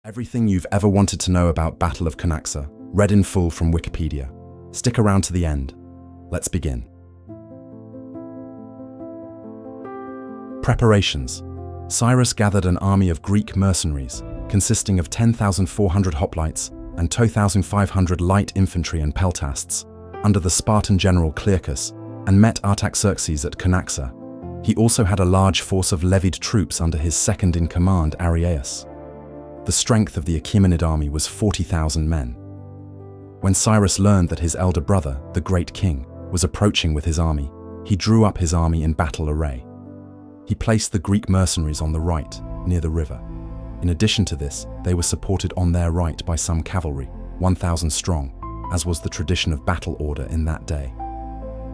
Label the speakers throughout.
Speaker 1: Everything you've ever wanted to know about Battle of Cunaxa, read in full from Wikipedia. Stick around to the end. Let's begin. Preparations. Cyrus gathered an army of Greek mercenaries, consisting of 10,400 hoplites and 2,500 light infantry and peltasts, under the Spartan general Clearchus, and met Artaxerxes at Cunaxa. He also had a large force of levied troops under his second-in-command Ariaeus. The strength of the Achaemenid army was 40,000 men. When Cyrus learned that his elder brother, the great king, was approaching with his army, he drew up his army in battle array. He placed the Greek mercenaries on the right, near the river. In addition to this, they were supported on their right by some cavalry, 1,000 strong, as was the tradition of battle order in that day.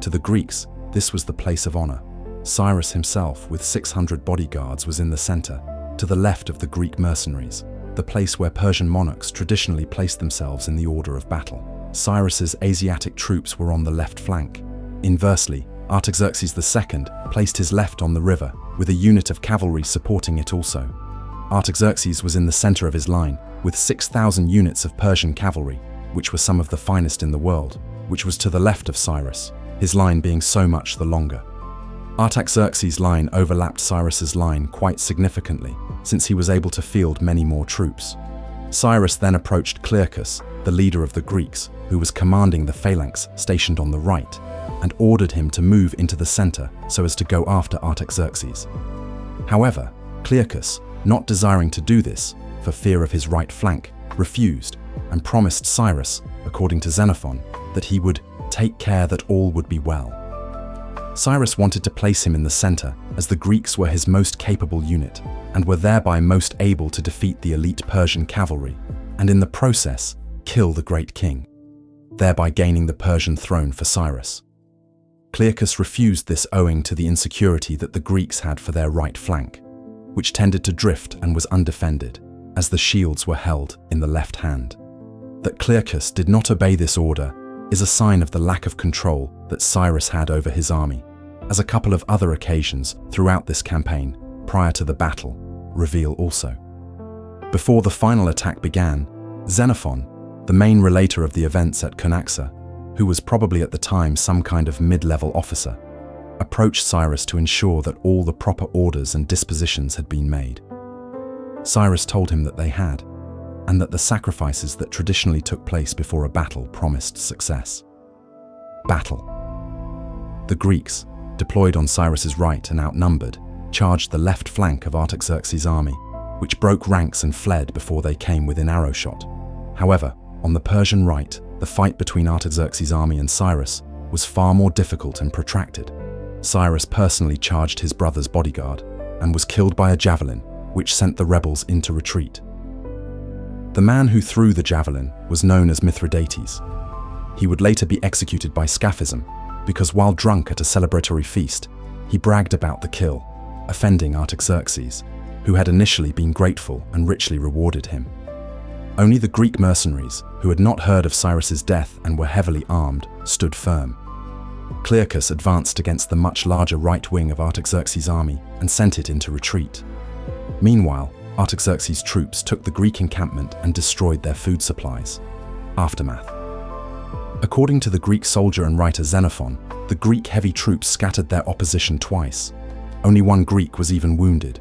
Speaker 1: To the Greeks, this was the place of honor. Cyrus himself, with 600 bodyguards, was in the center, to the left of the Greek mercenaries, the place where Persian monarchs traditionally placed themselves in the order of battle. Cyrus's Asiatic troops were on the left flank. Inversely, Artaxerxes II placed his left on the river, with a unit of cavalry supporting it also. Artaxerxes was in the center of his line, with 6,000 units of Persian cavalry, which were some of the finest in the world, which was to the left of Cyrus, his line being so much the longer. Artaxerxes' line overlapped Cyrus's line quite significantly, since he was able to field many more troops. Cyrus then approached Clearchus, the leader of the Greeks, who was commanding the phalanx stationed on the right, and ordered him to move into the center so as to go after Artaxerxes. However, Clearchus, not desiring to do this, for fear of his right flank, refused, and promised Cyrus, according to Xenophon, that he would take care that all would be well. Cyrus wanted to place him in the center, as the Greeks were his most capable unit, and were thereby most able to defeat the elite Persian cavalry, and in the process, kill the great king, thereby gaining the Persian throne for Cyrus. Clearchus refused this owing to the insecurity that the Greeks had for their right flank, which tended to drift and was undefended, as the shields were held in the left hand. That Clearchus did not obey this order is a sign of the lack of control that Cyrus had over his army, as a couple of other occasions throughout this campaign, prior to the battle, reveal also. Before the final attack began, Xenophon, the main relator of the events at Cunaxa, who was probably at the time some kind of mid-level officer, approached Cyrus to ensure that all the proper orders and dispositions had been made. Cyrus told him that they had, and that the sacrifices that traditionally took place before a battle promised success. Battle. The Greeks, deployed on Cyrus's right and outnumbered, charged the left flank of Artaxerxes' army, which broke ranks and fled before they came within arrow shot. However, on the Persian right, the fight between Artaxerxes' army and Cyrus was far more difficult and protracted. Cyrus personally charged his brother's bodyguard and was killed by a javelin, which sent the rebels into retreat. The man who threw the javelin was known as Mithridates. He would later be executed by scaphism because while drunk at a celebratory feast, he bragged about the kill, offending Artaxerxes, who had initially been grateful and richly rewarded him. Only the Greek mercenaries, who had not heard of Cyrus's death and were heavily armed, stood firm. Clearchus advanced against the much larger right wing of Artaxerxes' army and sent it into retreat. Meanwhile, Artaxerxes' troops took the Greek encampment and destroyed their food supplies. Aftermath. According to the Greek soldier and writer Xenophon, the Greek heavy troops scattered their opposition twice. Only one Greek was even wounded.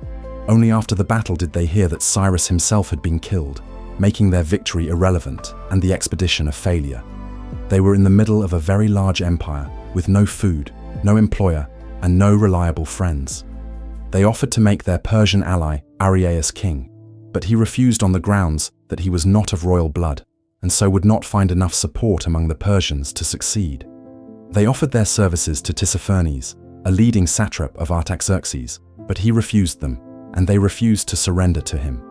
Speaker 1: Only after the battle did they hear that Cyrus himself had been killed, making their victory irrelevant and the expedition a failure. They were in the middle of a very large empire with no food, no employer, and no reliable friends. They offered to make their Persian ally Ariaeus king, but he refused on the grounds that he was not of royal blood, and so would not find enough support among the Persians to succeed. They offered their services to Tissaphernes, a leading satrap of Artaxerxes, but he refused them, and they refused to surrender to him.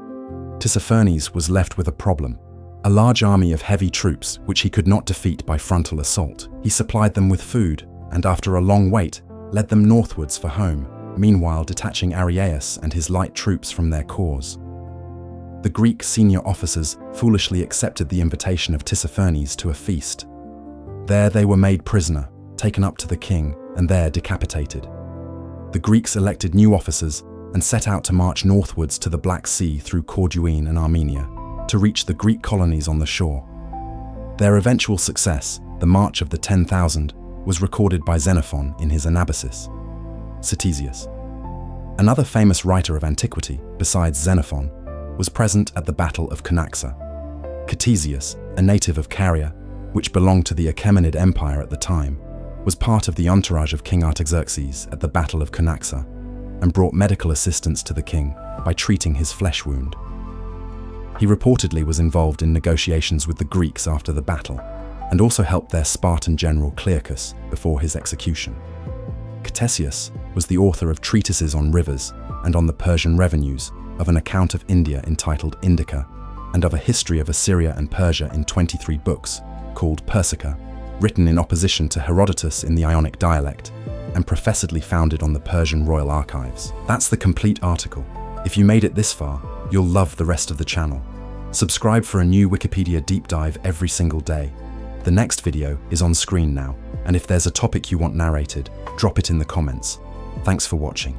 Speaker 1: Tissaphernes was left with a problem: a large army of heavy troops which he could not defeat by frontal assault. He supplied them with food, and after a long wait, led them northwards for home, meanwhile detaching Ariaeus and his light troops from their cause. The Greek senior officers foolishly accepted the invitation of Tissaphernes to a feast. There they were made prisoner, taken up to the king, and there decapitated. The Greeks elected new officers and set out to march northwards to the Black Sea through Corduene and Armenia, to reach the Greek colonies on the shore. Their eventual success, the March of the 10,000, was recorded by Xenophon in his Anabasis. Ctesias, another famous writer of antiquity besides Xenophon, was present at the Battle of Cunaxa. Ctesias, a native of Caria, which belonged to the Achaemenid Empire at the time, was part of the entourage of King Artaxerxes at the Battle of Cunaxa and brought medical assistance to the king by treating his flesh wound. He reportedly was involved in negotiations with the Greeks after the battle and also helped their Spartan general Clearchus before his execution. Ctesias was the author of treatises on rivers and on the Persian revenues, of an account of India entitled Indica, and of a history of Assyria and Persia in 23 books, called Persica, written in opposition to Herodotus in the Ionic dialect, and professedly founded on the Persian royal archives. That's the complete article. If you made it this far, you'll love the rest of the channel. Subscribe for a new Wikipedia deep dive every single day. The next video is on screen now, and if there's a topic you want narrated, drop it in the comments. Thanks for watching.